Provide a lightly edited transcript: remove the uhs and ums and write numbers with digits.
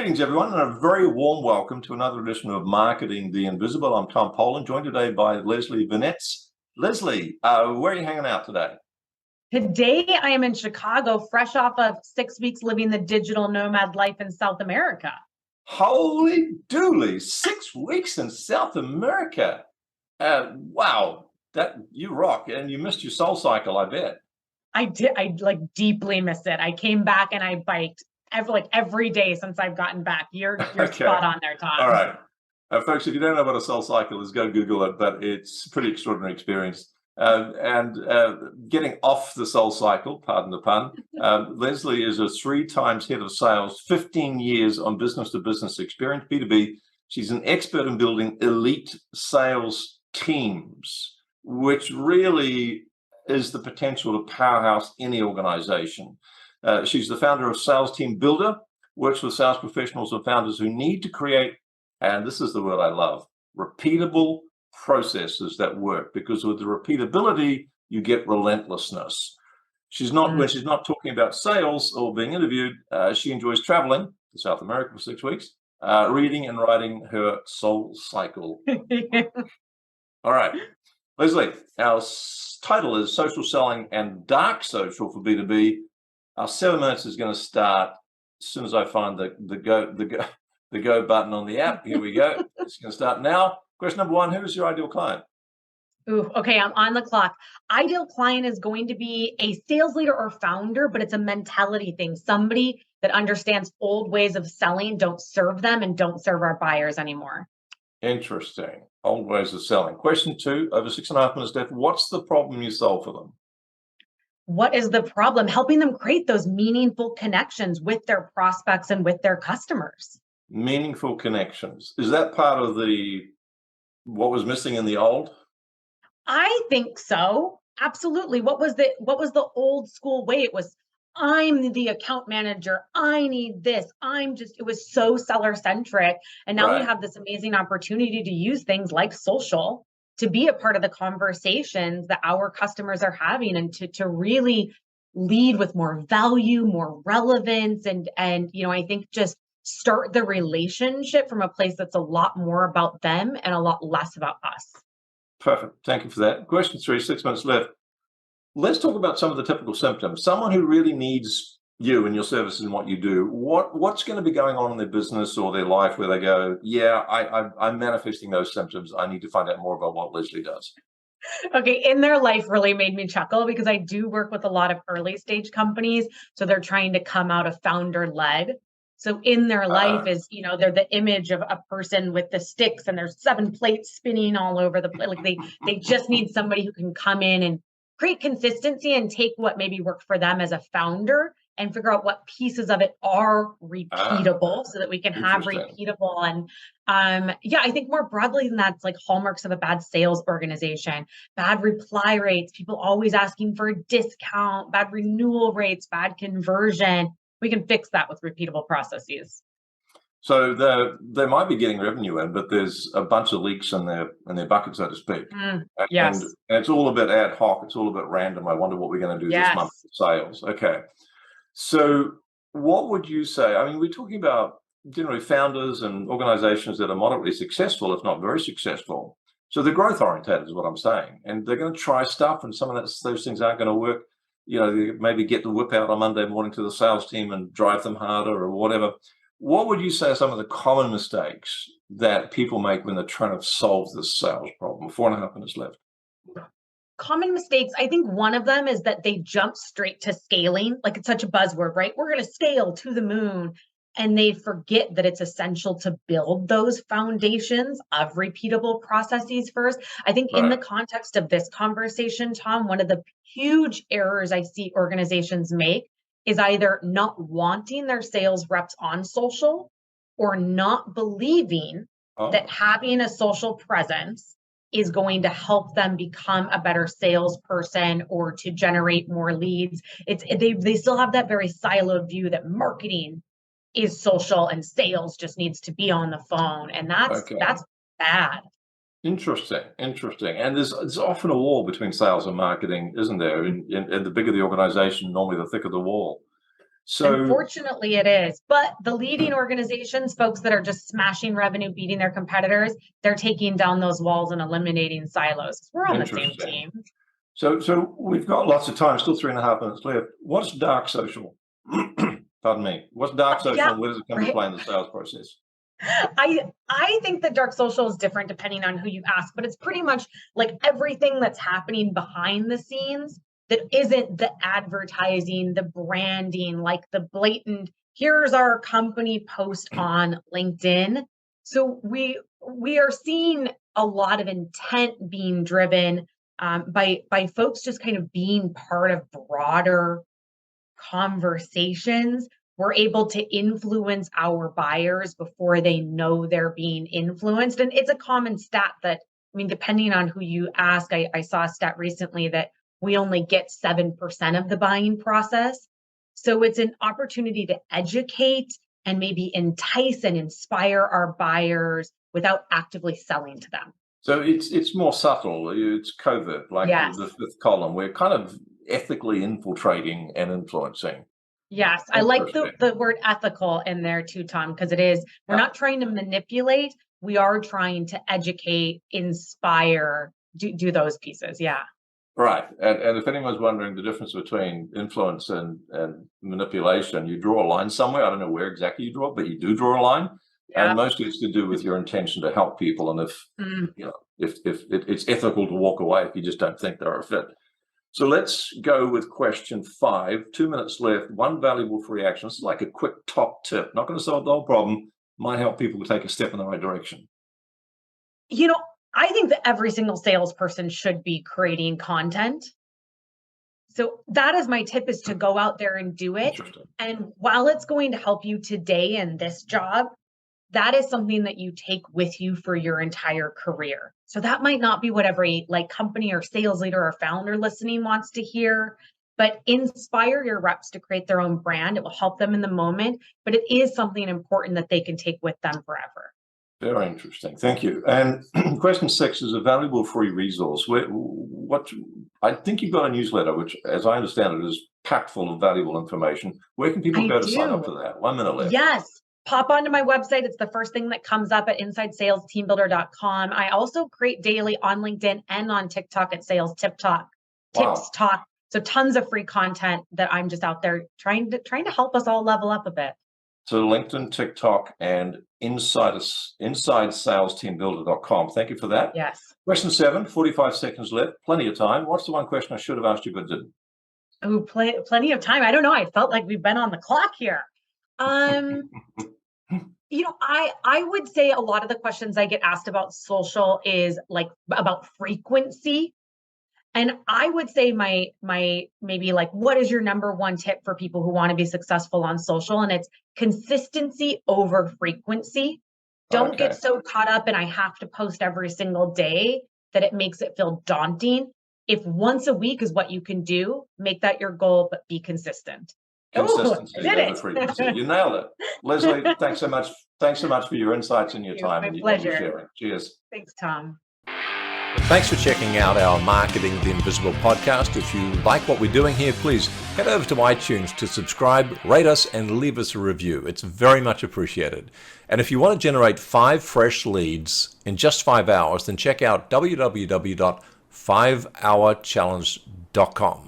Greetings, everyone, and a very warm welcome to another edition of Marketing the Invisible. I'm Tom Poland, joined today by Leslie Venetz. Leslie, where are you hanging out today? Today, I am in Chicago, fresh off of 6 weeks living the digital nomad life in South America. Holy dooly, 6 weeks in South America. Wow, that you rock, and you missed your SoulCycle, I bet. I did. I deeply miss it. I came back and I biked every day since I've gotten back. You're Okay. spot on there, Tom. All right. Folks, if you don't know what a SoulCycle is, go Google it, but it's a pretty extraordinary experience. Getting off the SoulCycle, pardon the pun, Leslie is a 3 times head of sales, 15 years on business-to-business experience, B2B. She's an expert in building elite sales teams, which really is the potential to powerhouse any organization. She's the founder of Sales Team Builder, works with sales professionals and founders who need to create, and this is the word I love, repeatable processes that work, because with the repeatability, you get relentlessness. When she's not talking about sales or being interviewed, she enjoys traveling to South America for 6 weeks, reading and writing her SoulCycle. All right. Leslie, our title is Social Selling and Dark Social for B2B. Our 7 minutes is going to start as soon as I find the go button on the app. Here we go. It's going to start now. Question number 1, who is your ideal client? Ooh, okay, I'm on the clock. Ideal client is going to be a sales leader or founder, but it's a mentality thing. Somebody that understands old ways of selling, don't serve them, and don't serve our buyers anymore. Interesting. Old ways of selling. Question 2, over 6.5 minutes left. What's the problem you solve for them? What is the problem? Helping them create those meaningful connections with their prospects and with their customers. Meaningful connections. Is that part of what was missing in the old? I think so. Absolutely. What was the old school way? It was, I'm the account manager. I need this. It was so seller-centric. And now we have this amazing opportunity to use things like social to be a part of the conversations that our customers are having, and to really lead with more value, more relevance. And I think just start the relationship from a place that's a lot more about them and a lot less about us. Perfect. Thank you for that. Question 3, 6 minutes left. Let's talk about some of the typical symptoms. Someone who really needs you and your services and what you do, what's going to be going on in their business or their life where they go, yeah, I'm manifesting those symptoms. I need to find out more about what Leslie does. Okay, in their life really made me chuckle, because I do work with a lot of early stage companies. So they're trying to come out of founder led. So in their life is, they're the image of a person with the sticks and there's 7 plates spinning all over the place. Like they just need somebody who can come in and create consistency and take what maybe worked for them as a founder and figure out what pieces of it are repeatable so that we can have repeatable. And I think more broadly than that, it's like hallmarks of a bad sales organization, bad reply rates, people always asking for a discount, bad renewal rates, bad conversion. We can fix that with repeatable processes. So they might be getting revenue in, but there's a bunch of leaks in their bucket, so to speak. Yes. And it's all a bit ad hoc. It's all a bit random. I wonder what we're going to do this month with sales. Okay. So what would you say? I mean, we're talking about generally founders and organizations that are moderately successful, if not very successful. So they're growth oriented is what I'm saying. And they're going to try stuff, and some of those things aren't going to work. Maybe get the whip out on Monday morning to the sales team and drive them harder or whatever. What would you say are some of the common mistakes that people make when they're trying to solve this sales problem? 4.5 minutes left. Common mistakes. I think one of them is that they jump straight to scaling. Like, it's such a buzzword, right? We're going to scale to the moon. And they forget that it's essential to build those foundations of repeatable processes first. I think in the context of this conversation, Tom, one of the huge errors I see organizations make is either not wanting their sales reps on social or not believing that having a social presence is going to help them become a better salesperson or to generate more leads. They still have that very siloed view that marketing is social and sales just needs to be on the phone. And that's bad. Interesting. And there's often a wall between sales and marketing, isn't there? And the bigger the organization, normally the thicker the wall. So Unfortunately, it is. But the leading organizations, folks that are just smashing revenue, beating their competitors, they're taking down those walls and eliminating silos. We're on the same interesting. team. So we've got lots of time, still 3.5 minutes left. What's dark social? Pardon me. What's dark social Yeah, and where does it come to play in the sales process? I think that dark social is different depending on who you ask, but it's pretty much like everything that's happening behind the scenes that isn't the advertising, the branding, like the blatant, here's our company post on LinkedIn. So we are seeing a lot of intent being driven by folks just kind of being part of broader conversations. We're able to influence our buyers before they know they're being influenced. And it's a common stat that, I mean, depending on who you ask, I saw a stat recently that we only get 7% of the buying process. So it's an opportunity to educate and maybe entice and inspire our buyers without actively selling to them. So it's more subtle. It's covert, like Yes. the fifth column. We're kind of ethically infiltrating and influencing. Yes, I like the word ethical in there too, Tom, because it is, we're not trying to manipulate. We are trying to educate, inspire, do those pieces. Yeah. Right. And if anyone's wondering the difference between influence and manipulation, you draw a line somewhere. I don't know where exactly you draw it, but you do draw a line. Yeah. And mostly it's to do with your intention to help people. And if it's ethical to walk away if you just don't think they're a fit. So let's go with question 5. 2 minutes left. One valuable free action. This is like a quick top tip. Not going to solve the whole problem. Might help people to take a step in the right direction. I think that every single salesperson should be creating content. So that is my tip, is to go out there and do it. And while it's going to help you today in this job, that is something that you take with you for your entire career. So that might not be what every company or sales leader or founder listening wants to hear, but inspire your reps to create their own brand. It will help them in the moment, but it is something important that they can take with them forever. Very interesting. Thank you. And question 6 is a valuable free resource. I think you've got a newsletter, which, as I understand it, is packed full of valuable information. Where can people go to sign up for that? 1 minute left. Yes. Pop onto my website. It's the first thing that comes up at InsideSalesTeamBuilder.com. I also create daily on LinkedIn and on TikTok at Sales Tip Talk, Tips Talk. So tons of free content that I'm just out there trying to help us all level up a bit. So LinkedIn, TikTok, and InsideSalesTeamBuilder.com. Thank you for that. Yes. Question 7, 45 seconds left. Plenty of time. What's the one question I should have asked you but didn't? Oh, plenty of time. I don't know. I felt like we've been on the clock here. I would say a lot of the questions I get asked about social is about frequency. And I would say my maybe what is your number one tip for people who want to be successful on social? And it's consistency over frequency. Don't get so caught up in I have to post every single day that it makes it feel daunting. If once a week is what you can do, make that your goal, but be consistent. Consistency over frequency. You nailed it. Leslie, thanks so much. Thanks so much for your insights and your time. My pleasure. Sharing. Cheers. Thanks, Tom. Thanks for checking out our Marketing the Invisible podcast. If you like what we're doing here, please head over to iTunes to subscribe, rate us, and leave us a review. It's very much appreciated. And if you want to generate 5 fresh leads in just 5 hours, then check out www.5hourchallenge.com.